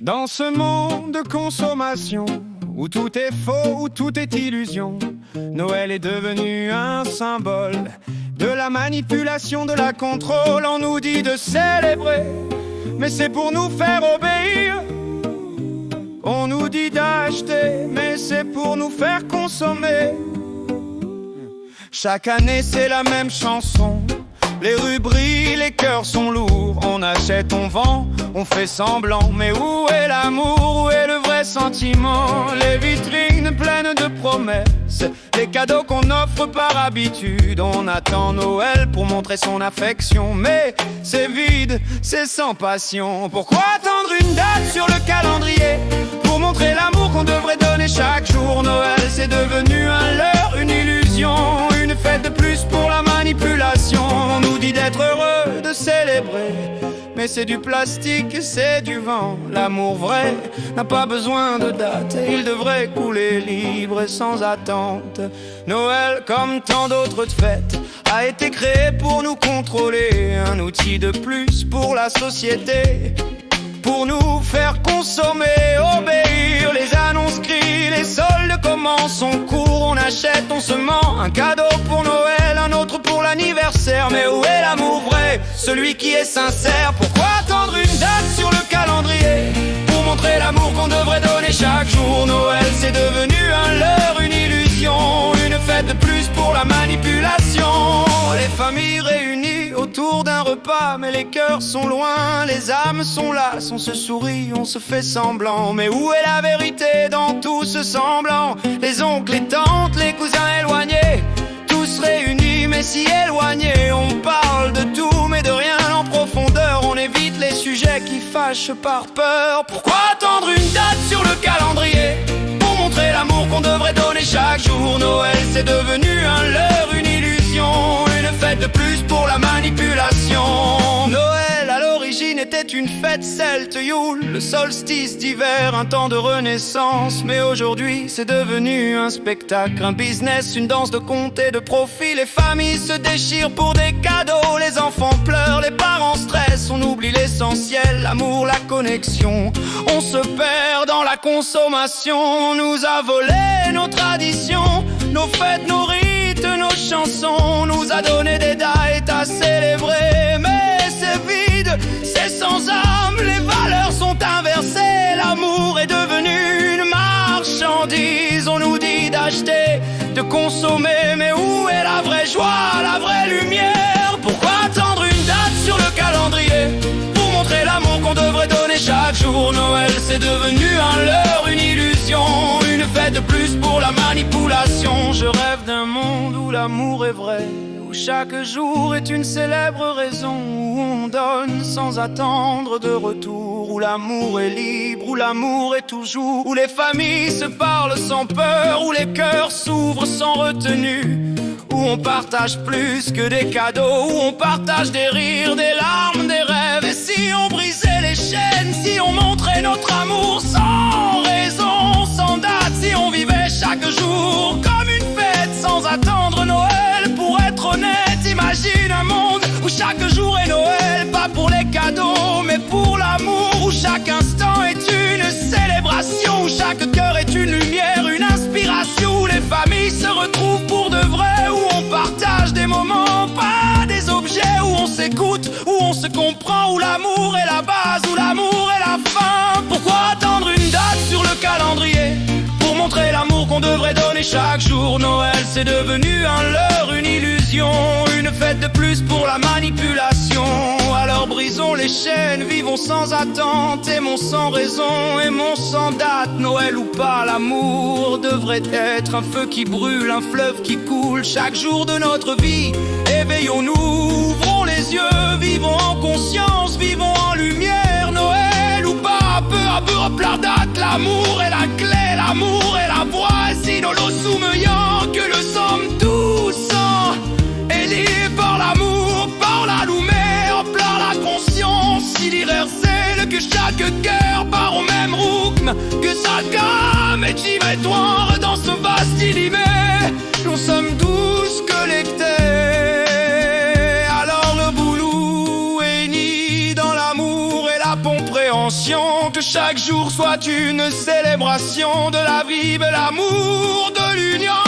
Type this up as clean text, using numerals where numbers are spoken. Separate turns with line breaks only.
Dans ce monde de consommation, où tout est faux, où tout est illusion, Noël est devenu un symbole de la manipulation, de la contrôle. On nous dit de célébrer, mais c'est pour nous faire obéir. On nous dit d'acheter, mais c'est pour nous faire consommer. Chaque année c'est la même chanson, les rues brillent, les cœurs sont lourds. On achète, on vend, on fait semblant. Mais où est l'amour, où est le vrai sentiment? Les vitrines pleines de promesses, les cadeaux qu'on offre par habitude. On attend Noël pour montrer son affection, mais c'est vide, c'est sans passion. Pourquoi attendre une date sur le calendrier pour montrer l'amour qu'on devrait donner chaque jour? Noël c'est devenu un leurre, une illusion, une fête de plus pour la manipulation. On nous dit d'être heureux, de célébrer, mais c'est du plastique, c'est du vent. L'amour vrai n'a pas besoin de date, il devrait couler libre et sans attente. Noël, comme tant d'autres fêtes, a été créé pour nous contrôler, un outil de plus pour la société, pour nous faire consommer, obéir. Les annonces crient, les soldes commencent, on court, on achète, on se ment. Un cadeau pour Noël, un autre pour l'anniversaire. Mais où est l'amour vrai, celui qui est sincère? Pourquoi attendre une date sur le calendrier pour montrer l'amour qu'on devrait donner chaque jour? Noël c'est devenu un leurre, une illusion, une fête de plus pour la manipulation. Les familles réunies autour d'un repas, mais les cœurs sont loin, les âmes sont lasses. On se sourit, on se fait semblant, mais où est la vérité dans tout ce semblant? Les oncles, les tantes, les cousins éloignés, tous réunis mais si éloignés. On parle de tout mais de rien en profondeur, on évite les sujets qui fâchent par peur. Pourquoi attendre une date sur le calendrier pour montrer l'amour qu'on devrait donner chaque jour? Noël c'est devenu un leurre, une illusion, une fête de plus pour la manipulation. Noël à l'origine était une fête celte, Yule, le solstice d'hiver, un temps de renaissance. Mais aujourd'hui c'est devenu un spectacle, un business, une danse de compte et de profit. Les familles se déchirent pour des cadeaux, les enfants pleurent, les parents stressent. On oublie l'essentiel, l'amour, la connexion. On se perd dans la consommation. On nous a volé nos traditions, nos fêtes, nos rites, nos chansons. On nous a donné des dates à célébrer, mais c'est vide, c'est sans âme. Les valeurs sont inversées, l'amour est devenu une marchandise. On nous dit d'acheter, de consommer, mais où est la vraie joie, la vraie lumière? Pourquoi attendre une date sur le calendrier pour montrer l'amour qu'on devrait donner chaque jour? Noël c'est devenu un leurre, une illusion, une fête de plus pour la manipulation. Je rêve d'un monde où l'amour est vrai, où chaque jour est une célèbre raison, où on donne sans attendre de retour, où l'amour est libre, où l'amour est toujours, où les familles se parlent sans peur, où les cœurs s'ouvrent sans retenue, où on partage plus que des cadeaux, où on partage des rires, des larmes, des rêves. Et si on brisait les chaînes, si on montrait notre amour sans raison, sans date, si on vivait chaque jour comme une fête sans attendre Noël? Pour être honnête, imagine un monde où chaque jour est Noël, pas pour les cadeaux mais pour l'amour, où chaque instant est une célébration, où chaque cœur est une lumière, une inspiration, où les familles se retrouvent pour de vrai, où on partage des moments, pas des objets, où on s'écoute, où on se comprend, où l'amour est la base, où l'amour est la fin. Pourquoi attendre une date sur le calendrier pour montrer l'amour qu'on devrait donner chaque jour? Noël c'est devenu un leurre, une illusion, une fête de plus pour la manipulation. Alors brisons les chaînes, vivons sans attente, aimons sans raison, aimons sans date. Noël ou pas, l'amour devrait être un feu qui brûle, un fleuve qui coule chaque jour de notre vie. Éveillons-nous, ouvrons les yeux, vivons en conscience, vivons en lumière. Noël ou pas, peu à peu hop la date. L'amour est la clé, l'amour est la voie. Sinon l'eau soumeillant que le somme tout sang est lié par l'amour, par la lumière, par la conscience. Il irréversible que chaque cœur part au même rythme, que chaque âme est vibratoire dans ce vaste illimé. Nous sommes tous connectés. Alors le boulot est ni dans l'amour et la compréhension que chaque jour soit une célébration de la vie, de l'amour, de l'union.